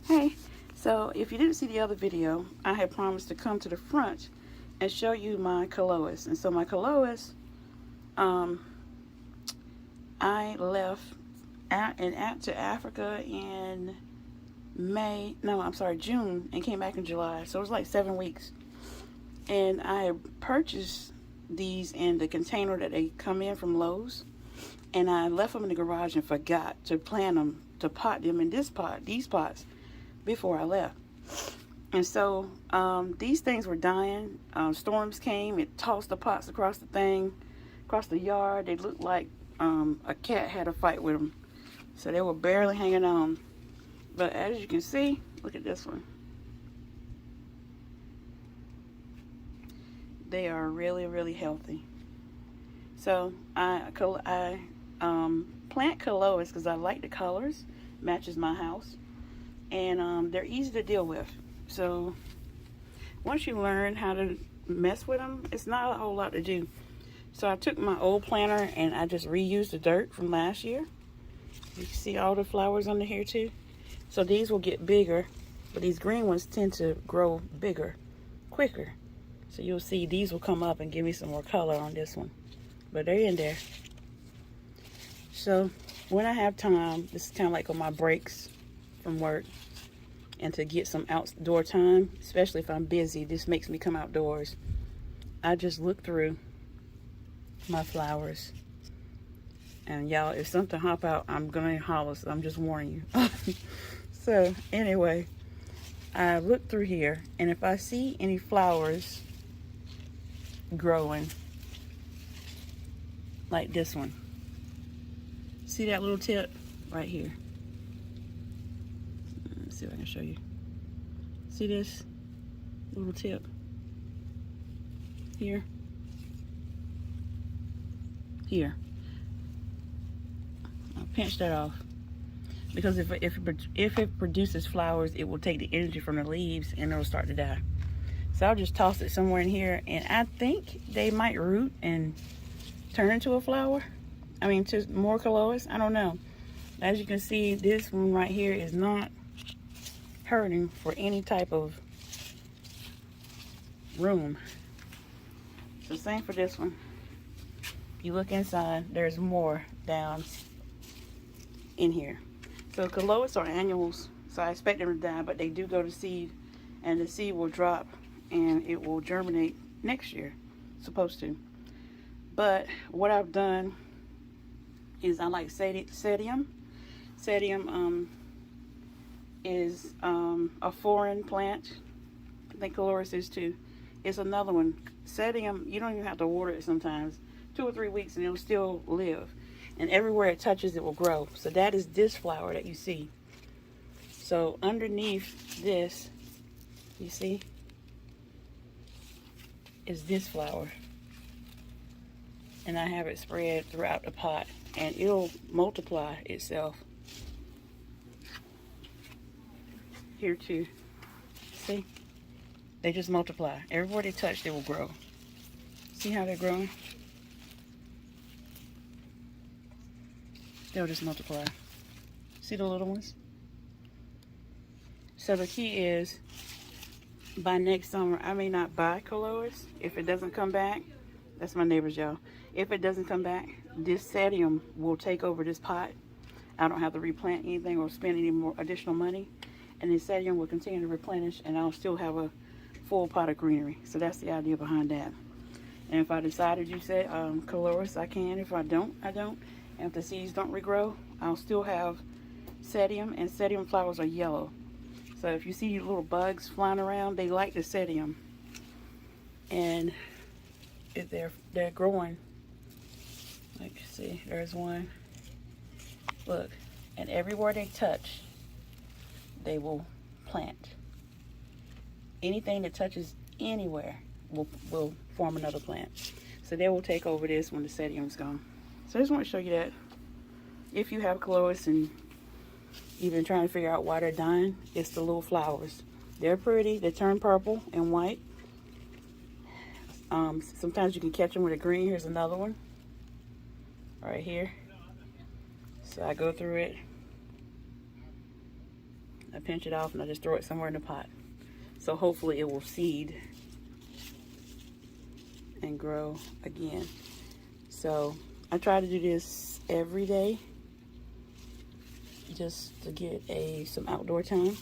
Hey, so if you didn't see the other video, I had promised to come to the front and show you my Coleus. And so my Coleus, I left to Africa in June, and came back in July. So it was like 7 weeks. And I purchased these in the container that they come in from Lowe's. And I left them in the garage and forgot to plant them, to pot them in these pots, before I left. And so these things were dying. Storms came, it tossed the pots across the yard. They looked like a cat had a fight with them. So they were barely hanging on. But as you can see, look at this one. They are really, really healthy. So I plant Coleus because I like the colors, matches my house. And they're easy to deal with. So once you learn how to mess with them, it's not a whole lot to do. So I took my old planter and I just reused the dirt from last year. You can see all the flowers under here too. So these will get bigger, but these green ones tend to grow bigger quicker. So you'll see these will come up and give me some more color on this one. But they're in there. So when I have time, this is kind of like on my breaks from work, and to get some outdoor time, especially if I'm busy, this makes me come outdoors. I just look through my flowers, and y'all, if something hop out, I'm gonna holler, so I'm just warning you. So anyway, I look through here, and if I see any flowers growing like this one, see that little tip right here? See if I can show you. See this little tip here? Here. I'll pinch that off, because if it produces flowers, it will take the energy from the leaves and it'll start to die. So I'll just toss it somewhere in here, and I think they might root and turn into a flower. I mean, to more Coleus. I don't know. As you can see, this one right here is not hurting for any type of room. So same for this one. You look inside, there's more down in here. So Coleus are annuals, so I expect them to die, but they do go to seed, and the seed will drop and it will germinate next year, supposed to. But what I've done is I like sedem. Sedem is a foreign plant. I think Coleus is too. It's another one. Sedem, you don't even have to water it sometimes. 2 or 3 weeks and it'll still live. And everywhere it touches, it will grow. So that is this flower that you see. So underneath this, you see, is this flower. And I have it spread throughout the pot, and it'll multiply itself. Here too. See? They just multiply. Everywhere they touch, they will grow. See how they're growing? They'll just multiply. See the little ones? So the key is, by next summer, I may not buy Coleus if it doesn't come back. That's my neighbors, y'all. If it doesn't come back, this sedem will take over this pot. I don't have to replant anything or spend any more additional money. And this sedem will continue to replenish, and I'll still have a full pot of greenery. So that's the idea behind that. And if I decided you said Coleus, I can. If I don't, I don't. And if the seeds don't regrow, I'll still have sedem, and sedem flowers are yellow. So if you see little bugs flying around, they like the sedem. And if they're growing, like, see, there's one. Look, and everywhere they touch, they will plant. Anything that touches anywhere will form another plant. So they will take over this when the sedum's gone. So I just want to show you that if you have Coleus and you've been trying to figure out why they're dying, it's the little flowers. They're pretty. They turn purple and white. Sometimes you can catch them with a green. Here's another one right here. So I go through it. I pinch it off and I just throw it somewhere in the pot. So hopefully it will seed and grow again. So I try to do this every day just to get some outdoor time.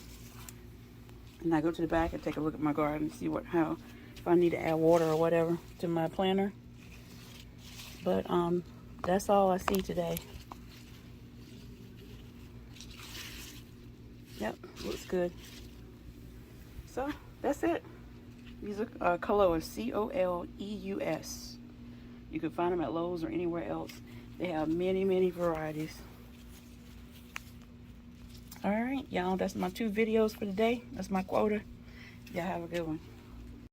And I go to the back and take a look at my garden, see if I need to add water or whatever to my planter. But that's all I see today. Yep, looks good. So that's it. These are Coleus, C-O-L-E-U-S. You can find them at Lowe's or anywhere else. They have many, many varieties. All right, y'all, that's my 2 videos for today. That's my quota. Y'all have a good one.